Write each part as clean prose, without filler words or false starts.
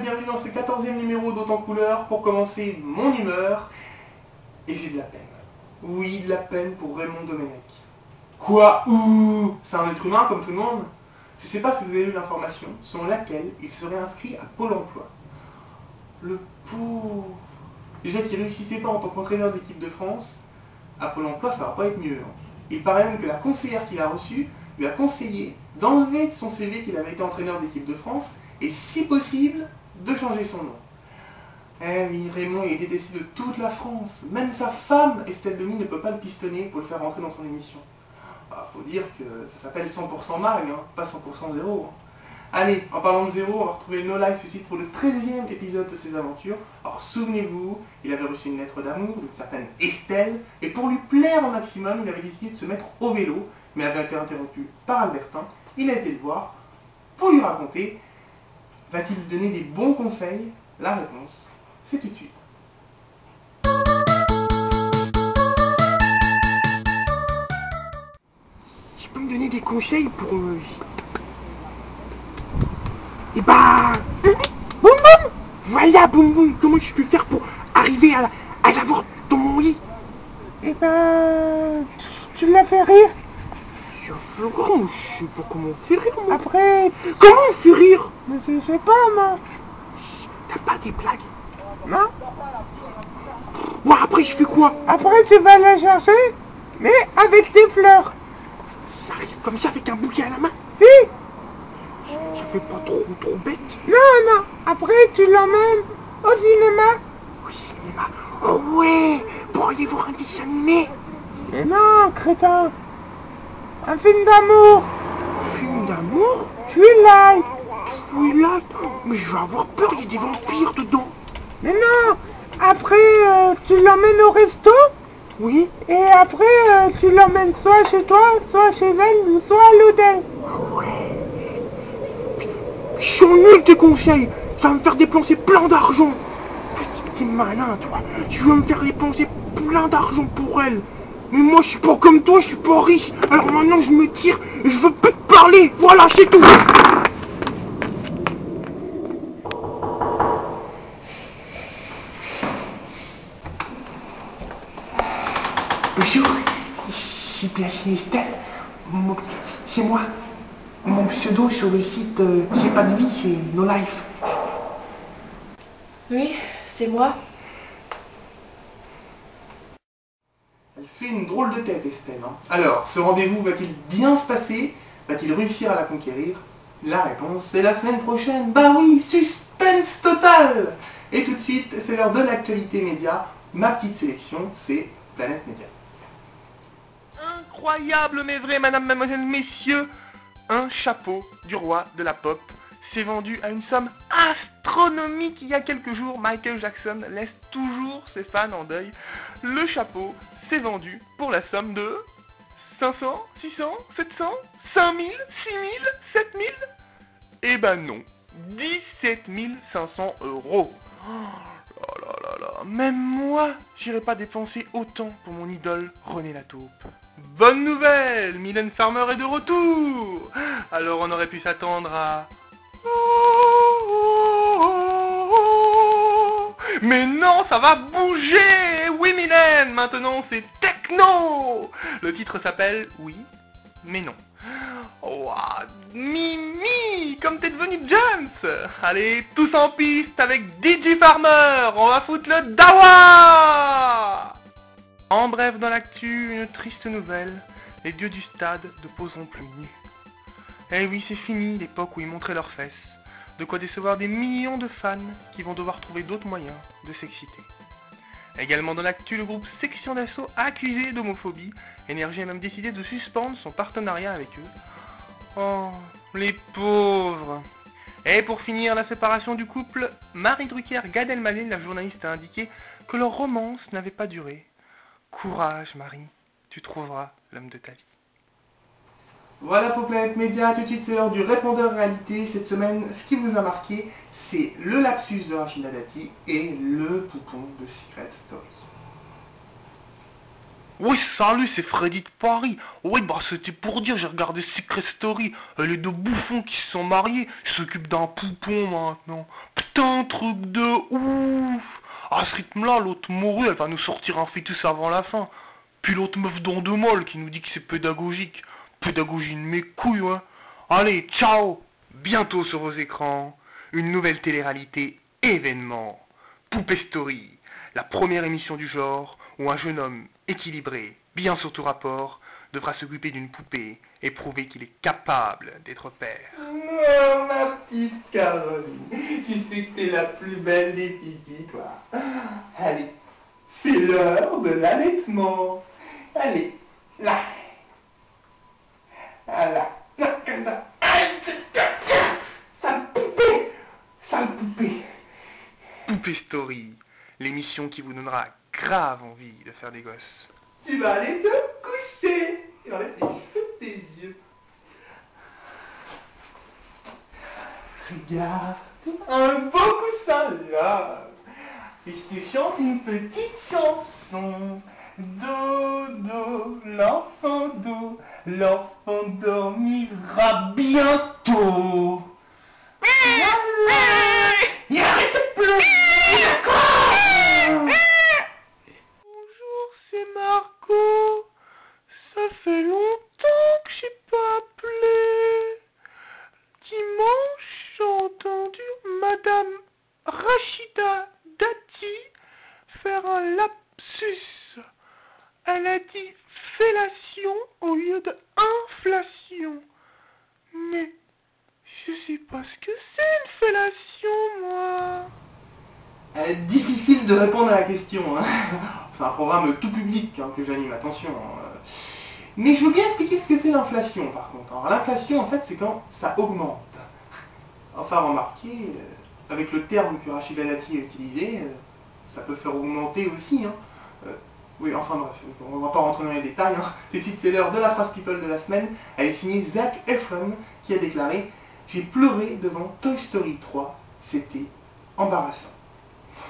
bienvenue dans ce 14e numéro d'Autant Couleur pour commencer mon humeur. Et j'ai de la peine. Oui, de la peine pour Raymond Domenech. Quoi? Ouh, c'est un être humain comme tout le monde. Je sais pas si vous avez lu l'information selon laquelle il serait inscrit à Pôle emploi. Le pauvre. Déjà qu'il réussissait pas en tant qu'entraîneur d'équipe de France, à Pôle emploi ça va pas être mieux. Hein. Il paraît même que la conseillère qu'il a reçue lui a conseillé d'enlever de son CV qu'il avait été entraîneur d'équipe de France et si possible de changer son nom. Eh oui, Raymond est détesté de toute la France. Même sa femme, Estelle Denis, ne peut pas le pistonner pour le faire rentrer dans son émission. Bah, faut dire que ça s'appelle 100% mag, hein, pas 100% zéro. Hein. Allez, en parlant de zéro, on va retrouver No Life tout de suite pour le 13e épisode de ses aventures. Alors souvenez-vous, il avait reçu une lettre d'amour d'une certaine Estelle, et pour lui plaire au maximum, il avait décidé de se mettre au vélo, mais avait été interrompu par Albertin. Il a été le voir pour lui raconter. Va-t-il lui donner des bons conseils? La réponse, c'est tout de suite. Tu peux me donner des conseils pour... Eh bah... Boum boum. Voilà, boum boum. Comment je peux faire pour arriver à l'avoir dans mon lit? Eh ben... Tu l'as fait rire. Florent, je sais pas comment on fait rire, moi. Après... Comment on fait rire? Mais je sais pas, moi. T'as pas des blagues? Non. Ouais, après, je fais quoi? Après, tu vas la chercher, mais avec des fleurs. J'arrive comme ça avec un bouquet à la main? Oui. Ça fait pas trop bête? Non, non. Après, tu l'emmènes au cinéma. Au cinéma? Oh ouais. Pour aller voir un dessin animé? Mais non, crétin. Un film d'amour. Film d'amour? Twilight. Twilight? Mais je vais avoir peur, il y a des vampires dedans. Mais non. Après, tu l'emmènes au resto. Oui. Et après, tu l'emmènes soit chez toi, soit chez elle, ou soit à l'hôtel. Oh ouais. Je suis nul tes conseils. Ça va me faire dépenser plein d'argent. T'es malin, toi. Tu vas me faire dépenser plein d'argent pour elle. Mais moi, je suis pas comme toi, je suis pas riche. Alors maintenant, je me tire et je veux plus te parler. Voilà, c'est tout. Bonjour, ici Placé Estelle. C'est moi. Mon pseudo sur le site J'ai pas de vie, c'est No Life. Oui, c'est moi. Elle fait une drôle de tête, Estelle. Hein. Alors, ce rendez-vous va-t-il bien se passer? Va-t-il réussir à la conquérir? La réponse, c'est la semaine prochaine. Bah oui, suspense total. Et tout de suite, c'est l'heure de l'actualité média. Ma petite sélection, c'est Planète Média. Incroyable mais vrai, madame, mademoiselle, messieurs, un chapeau du roi de la pop s'est vendu à une somme astronomique. Il y a quelques jours, Michael Jackson laisse toujours ses fans en deuil. Le chapeau s'est vendu pour la somme de 500, 600, 700, 5000, 6000, 7000. Eh ben non, 17 500 euros. Oh là là là, même moi, j'irai pas dépenser autant pour mon idole René Lataupe. Bonne nouvelle, Mylène Farmer est de retour. Alors on aurait pu s'attendre à... Mais non, ça va bouger. Oui Mylène, maintenant c'est techno. Le titre s'appelle Oui, mais non. Oh, Mimi, comme t'es devenu James. Allez, tous en piste avec DJ Farmer. On va foutre le dawa. En bref, dans l'actu, une triste nouvelle. Les dieux du stade ne poseront plus nus. Eh oui, c'est fini l'époque où ils montraient leurs fesses. De quoi décevoir des millions de fans qui vont devoir trouver d'autres moyens de s'exciter. Également dans l'actu, le groupe Section d'Assaut accusé d'homophobie. Énergie a même décidé de suspendre son partenariat avec eux. Oh, les pauvres. Et pour finir, la séparation du couple, Marie Drucker-Gad Elmaleh, la journaliste, a indiqué que leur romance n'avait pas duré. Courage Marie, tu trouveras l'homme de ta vie. Voilà pour Planète Média, tout de suite c'est l'heure du répondeur réalité. Cette semaine, ce qui vous a marqué, c'est le lapsus de Rachida Dati et le poupon de Secret Story. Oui, salut, c'est Freddy de Paris. Oui, bah c'était pour dire, j'ai regardé Secret Story. Les deux bouffons qui se sont mariés, ils s'occupent d'un poupon maintenant. Putain, truc de ouf. À ce rythme-là, l'autre morue, elle va nous sortir un fœtus avant la fin. Puis l'autre meuf dans deux molles qui nous dit que c'est pédagogique. Pédagogie de mes couilles, ouais. Allez, ciao. Bientôt sur vos écrans, une nouvelle télé-réalité événement. Poupée Story, la première émission du genre où un jeune homme équilibré, bien sur tout rapport, devra s'occuper d'une poupée et prouver qu'il est capable d'être père. Oh, ma petite Caroline, tu sais que t'es la plus belle des pipis, toi. Allez, c'est l'heure de l'allaitement. Allez, là. Voilà. Sale poupée. Sale poupée. Poupée Story, l'émission qui vous donnera grave envie de faire des gosses. Tu vas aller te coucher. Et enlève tes cheveux de tes yeux. Regarde, un beau coussin là. Et je te chante une petite chanson. Dodo, l'enfant dormira bientôt. Et arrête de pleurer, d'accord? Bonjour, c'est Marco. Ça fait longtemps que j'ai pas appelé. Dimanche, j'ai entendu Madame Rachida Dati faire un lapsus. Elle a dit fellation au lieu de inflation. Mais je sais pas ce que c'est une fellation, moi. Difficile de répondre à la question, hein. C'est un programme tout public hein, que j'anime, attention. Mais je veux bien expliquer ce que c'est l'inflation par contre. Alors l'inflation en fait c'est quand ça augmente. Enfin remarquez, avec le terme que Rachida Dati a utilisé, ça peut faire augmenter aussi. Hein. Oui, enfin bref, on va pas rentrer dans les détails. Hein. Tout de suite c'est l'heure de la phrase people de la semaine. Elle est signée Zac Efron qui a déclaré « J'ai pleuré devant Toy Story 3, c'était embarrassant ».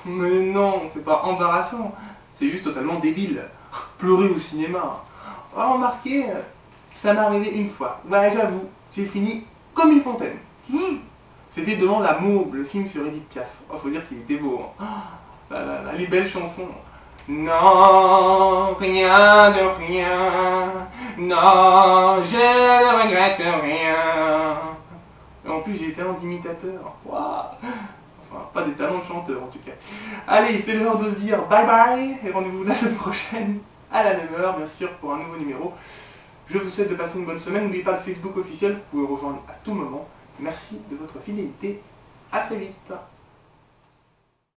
Mais non, c'est pas embarrassant, c'est juste totalement débile. Pleurer au cinéma. Alors remarquez, ça m'est arrivé une fois. Ouais, j'avoue, j'ai fini comme une fontaine. C'était devant La Môme, le film sur Edith Piaf. Oh, faut dire qu'il était beau. Hein. Les belles chansons. Non, rien de rien. Non, je ne regrette rien. Et en plus, j'ai été un imitateur. Waouh. Enfin, pas des talents de chanteur en tout cas. Allez, c'est l'heure de se dire bye bye et rendez-vous la semaine prochaine à la même heure, bien sûr, pour un nouveau numéro. Je vous souhaite de passer une bonne semaine. N'oubliez pas le Facebook officiel, vous pouvez rejoindre à tout moment. Merci de votre fidélité. À très vite.